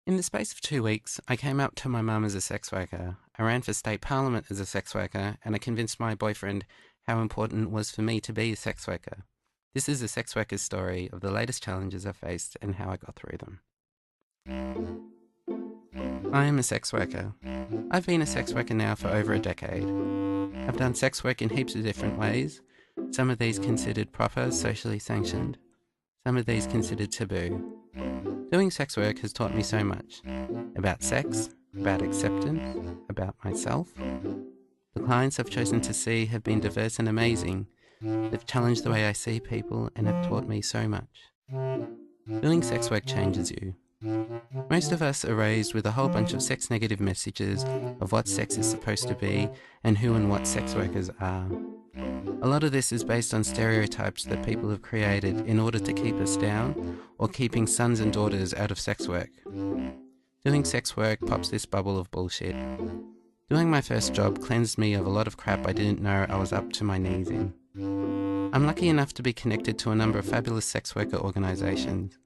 In the space of 2 weeks, I came out to my mum as a sex worker. I ran for state parliament as a sex worker, and I convinced my boyfriend how important it was for me to be a sex worker. This is a sex worker's story of the latest challenges I faced and how I got through them. I am a sex worker. I've been a sex worker now for over a decade. I've done sex work in heaps of different ways. Some of these considered proper, socially sanctioned. Some of these considered taboo. Doing sex work has taught me so much about sex, about acceptance, about myself. The clients I've chosen to see have been diverse and amazing. They've challenged the way I see people and have taught me so much. Doing sex work changes you. Most of us are raised with a whole bunch of sex negative messages of what sex is supposed to be and who and what sex workers are. A lot of this is based on stereotypes that people have created in order to keep us down or keeping sons and daughters out of sex work. Doing sex work pops this bubble of bullshit. Doing my first job cleansed me of a lot of crap I didn't know I was up to my knees in. I'm lucky enough to be connected to a number of fabulous sex worker organisations.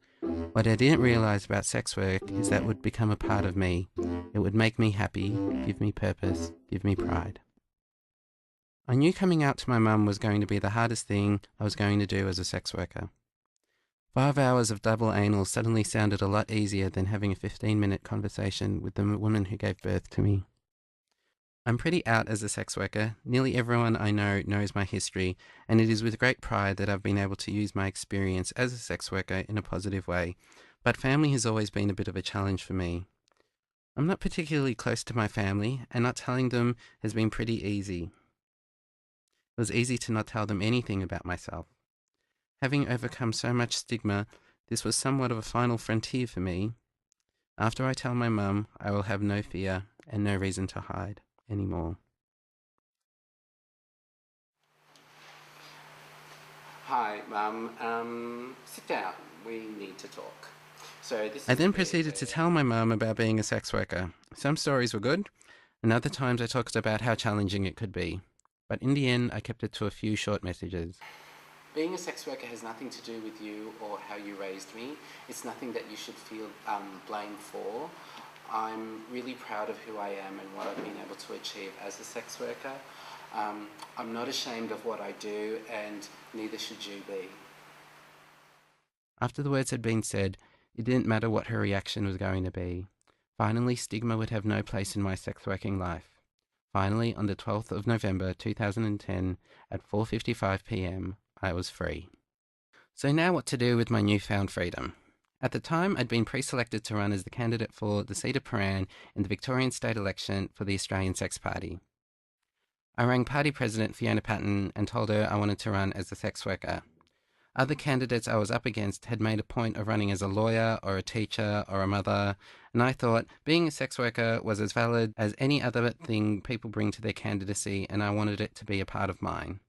What I didn't realise about sex work is that it would become a part of me. It would make me happy, give me purpose, give me pride. I knew coming out to my mum was going to be the hardest thing I was going to do as a sex worker. 5 hours of double anal suddenly sounded a lot easier than having a 15-minute conversation with the woman who gave birth to me. I'm pretty out as a sex worker. Nearly everyone I know knows my history, and it is with great pride that I've been able to use my experience as a sex worker in a positive way, but family has always been a bit of a challenge for me. I'm not particularly close to my family, and not telling them has been pretty easy. It was easy to not tell them anything about myself. Having overcome so much stigma, this was somewhat of a final frontier for me. After I tell my mum, I will have no fear and no reason to hide anymore. Hi, Mum. Sit down. We need to talk. I then proceeded to tell my mum about being a sex worker. Some stories were good, and other times I talked about how challenging it could be. But in the end, I kept it to a few short messages. Being a sex worker has nothing to do with you or how you raised me. It's nothing that you should feel blamed for. I'm really proud of who I am and what I've been able to achieve as a sex worker. I'm not ashamed of what I do, and neither should you be. After the words had been said, it didn't matter what her reaction was going to be. Finally, stigma would have no place in my sex working life. Finally, on the 12th of November 2010 at 4:55 p.m, I was free. So now what to do with my newfound freedom? At the time, I'd been pre-selected to run as the candidate for the seat of Paran in the Victorian state election for the Australian Sex Party. I rang party president Fiona Patton and told her I wanted to run as a sex worker. Other candidates I was up against had made a point of running as a lawyer or a teacher or a mother, and I thought being a sex worker was as valid as any other thing people bring to their candidacy, and I wanted it to be a part of mine.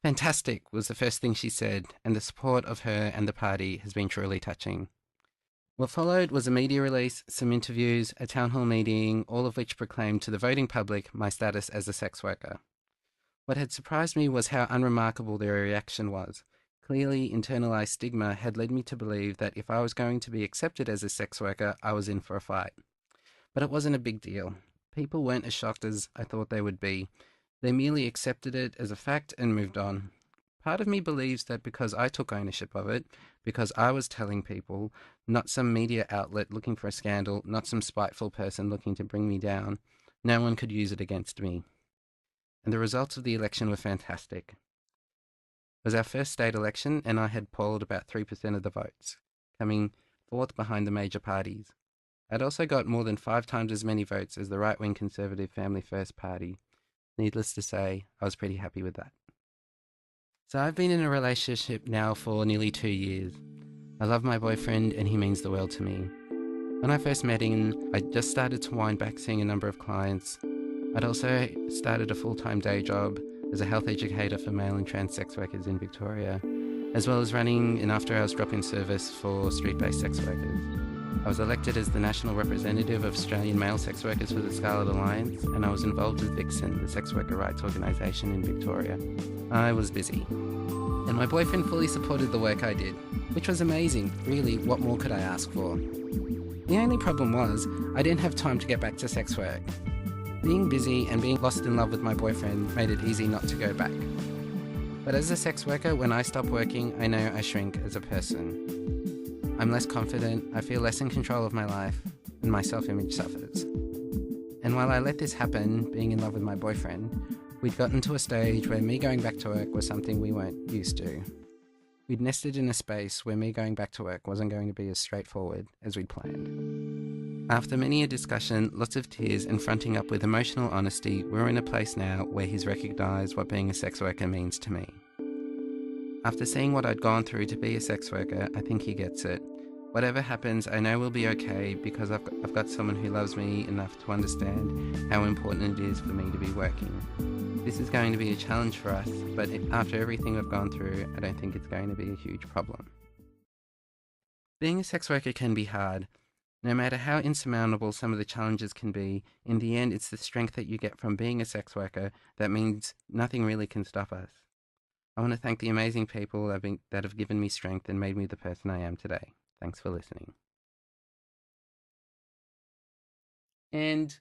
Fantastic was the first thing she said, and the support of her and the party has been truly touching. What followed was a media release, some interviews, a town hall meeting, all of which proclaimed to the voting public my status as a sex worker. What had surprised me was how unremarkable their reaction was. Clearly, internalized stigma had led me to believe that if I was going to be accepted as a sex worker, I was in for a fight. But it wasn't a big deal. People weren't as shocked as I thought they would be. They merely accepted it as a fact and moved on. Part of me believes that because I took ownership of it, because I was telling people, not some media outlet looking for a scandal, not some spiteful person looking to bring me down, no one could use it against me. And the results of the election were fantastic. It was our first state election, and I had polled about 3% of the votes, coming fourth behind the major parties. I'd also got more than 5 times as many votes as the right-wing Conservative Family First Party. Needless to say, I was pretty happy with that. So I've been in a relationship now for nearly 2 years. I love my boyfriend, and he means the world to me. When I first met him, I just started to wind back seeing a number of clients. I'd also started a full-time day job as a health educator for male and trans sex workers in Victoria, as well as running an after-hours drop-in service for street-based sex workers. I was elected as the national representative of Australian male sex workers for the Scarlet Alliance, and I was involved with Vixen, the sex worker rights organisation in Victoria. I was busy. And my boyfriend fully supported the work I did, which was amazing. Really, what more could I ask for? The only problem was, I didn't have time to get back to sex work. Being busy and being lost in love with my boyfriend made it easy not to go back. But as a sex worker, when I stop working, I know I shrink as a person. I'm less confident, I feel less in control of my life, and my self-image suffers. And while I let this happen, being in love with my boyfriend, we'd gotten to a stage where me going back to work was something we weren't used to. We'd nested in a space where me going back to work wasn't going to be as straightforward as we'd planned. After many a discussion, lots of tears, and fronting up with emotional honesty, we're in a place now where he's recognised what being a sex worker means to me. After seeing what I'd gone through to be a sex worker, I think he gets it. Whatever happens, I know we'll be okay because I've got someone who loves me enough to understand how important it is for me to be working. This is going to be a challenge for us, but after everything we've gone through, I don't think it's going to be a huge problem. Being a sex worker can be hard. No matter how insurmountable some of the challenges can be, in the end it's the strength that you get from being a sex worker that means nothing really can stop us. I want to thank the amazing people that have given me strength and made me the person I am today. Thanks for listening. And